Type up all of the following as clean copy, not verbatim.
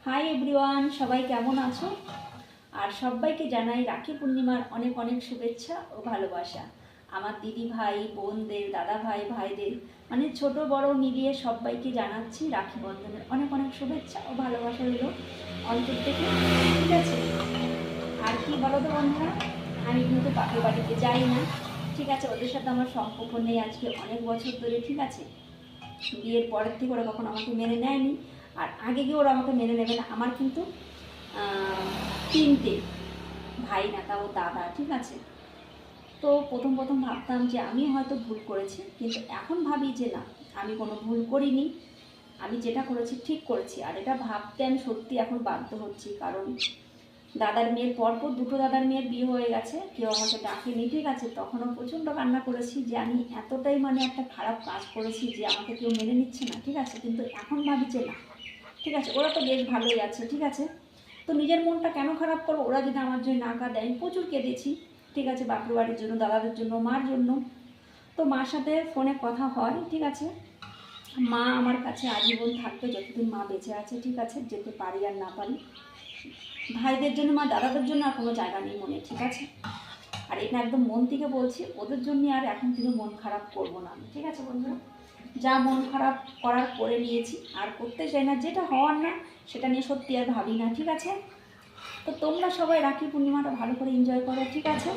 Hi everyone, সবাই কেমন আছো? আর সবাইকে জানাই রাখি পূর্ণিমার অনেক অনেক শুভেচ্ছা ও ভালোবাসা। আমার দিদি ভাই বোনদের, দাদা ভাই ভাইদের, মানে ছোট বড় মিলিয়ে সবাইকে জানাচ্ছি রাখি বন্ধনের অনেক অনেক শুভেচ্ছা ও ভালোবাসা রইল অন্তর থেকে। ঠিক আছে? আর কি বলো তো বন্ধুরা, আমি কিন্তু বাপের বাড়িতে যাই না। ঠিক আছে, ওদের সাথে আমার সম্পর্ক নেই আজকে অনেক বছর ধরে। ঠিক আছে, বিয়ের পরের থেকে ওরা কখনো আমাকে মেনে নেয়নি, আর আগে গিয়ে ওরা আমাকে মেনে নেবে না। আমার কিন্তু তিনটে ভাই না, তাও দাদা। ঠিক আছে, তো প্রথম প্রথম ভাবতাম যে আমি হয়তো ভুল করেছি, কিন্তু এখন ভাবি যে না, আমি কোনো ভুল করিনি, আমি যেটা করেছি ঠিক করেছি। আর এটা ভাবতে আমি সত্যি এখন বাধ্য হচ্ছি, কারণ দাদার মেয়ের পরপর দুটো দাদার মেয়ের বিয়ে হয়ে গেছে, কেউ আমাকে ডাকেনি। ঠিক আছে, তখনও প্রচণ্ড কান্না করেছি যে আমি এতটাই মানে একটা খারাপ কাজ করেছি যে আমাকে কেউ মেনে নিচ্ছে না। ঠিক আছে, কিন্তু এখন ভাবি যে না, ঠিক আছে, ওরা তো বেশ ভালোই আছে। ঠিক আছে, তো নিজের মনটা কেন খারাপ করবো? ওরা যদি আমার জন্য না কাঁদে, আমি প্রচুর কেঁদেছি। ঠিক আছে, বাপের বাড়ির জন্য, দাদাদের জন্য, মার জন্য। তো মার সাথে ফোনে কথা হয়। ঠিক আছে, মা আমার কাছে আজীবন থাকবে যতদিন মা বেঁচে আছে। ঠিক আছে, যেতে পারি আর না পারি, ভাইদের জন্য মা, দাদাদের জন্য আর কোনো জায়গা নেই মনে। ঠিক আছে, আর এটা একদম মন থেকে বলছি, ওদের জন্য আর এখন থেকে মন খারাপ করবো না আমি। ঠিক আছে বন্ধুরা, যা মন খারাপ করার করে নিয়েছি, আর করতে চাই না। যেটা হওয়ার না সেটা নিয়ে সত্যি আর ভাবি না। ঠিক আছে, তো তোমরা সবাই রাখি পূর্ণিমাটা ভালো করে এনজয় করো। ঠিক আছে,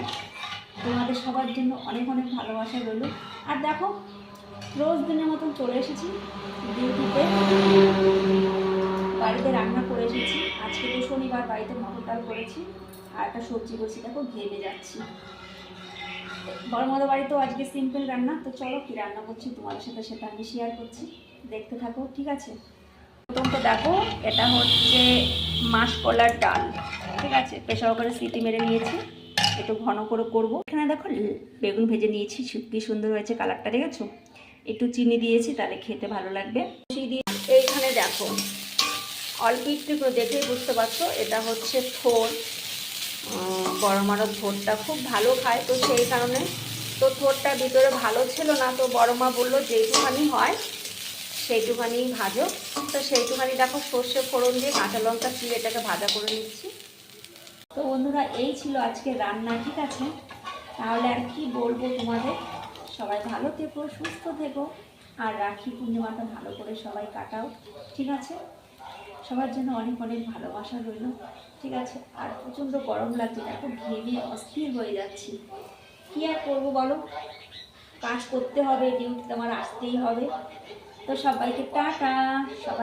তোমাদের সবার জন্য অনেক অনেক ভালোবাসা রইল। আর দেখো, রোজ দিনের মতন চলে এসেছি ডিউটিতে, বাড়িতে রান্না করে এসেছি। আজকে তো শনিবার, বাড়িতে মটর ডাল করেছি আর একটা সবজি করছি। দেখো ঘেমে যাচ্ছি। বড়মাদের বাড়িতেও আজকে সিম্পল রান্না। তো চলো কি রান্না করছি তোমাদের সাথে সেটা আমি শেয়ার করছি, দেখতে থাকো। ঠিক আছে, প্রথম তো দেখো, এটা হচ্ছে মাসকলার ডাল। ঠিক আছে, প্রেসার কুকারে সিটি মেরে নিয়েছি, একটু ঘন করে করবো। এখানে দেখো বেগুন ভেজে নিয়েছি, কি সুন্দর হয়েছে কালারটা, দেখেছো? একটু চিনি দিয়েছি, তাহলে খেতে ভালো লাগবে। এইখানে দেখো অল্প একটু দেখেই বুঝতে পারছো, এটা হচ্ছে থোর। বড় মারও থোরটা খুব ভালো খায়, তো সেই কারণে তো থোরটা ভিতরে ভালো ছিল না, তো বড় মা বললো যেইটুখানি হয় সেইটুখানি ভাজো। তো সেইটুখানি দেখো সর্ষে ফোড়ন দিয়ে কাঁচা লঙ্কা দিয়ে এটাকে ভাজা করে নিচ্ছি। তো বন্ধুরা, এই ছিল আজকে রান্না। ঠিক আছে, তাহলে আর কি বলবো তোমাদের, সবাই ভালো থেকো, সুস্থ থেকো, আর রাখি পূর্ণিমাটা ভালো করে সবাই কাটাও। ঠিক আছে, সবার জন্য অনেক অনেক ভালোবাসা রইল। ঠিক আছে, আর প্রচণ্ড গরম লাগছে, দেখো ঘেমে অস্থির হয়ে যাচ্ছি। কী আর করবো বলো, কাজ করতে হবে, ডিউটিতে আমার আসতেই হবে। তো সবাইকে টাটা।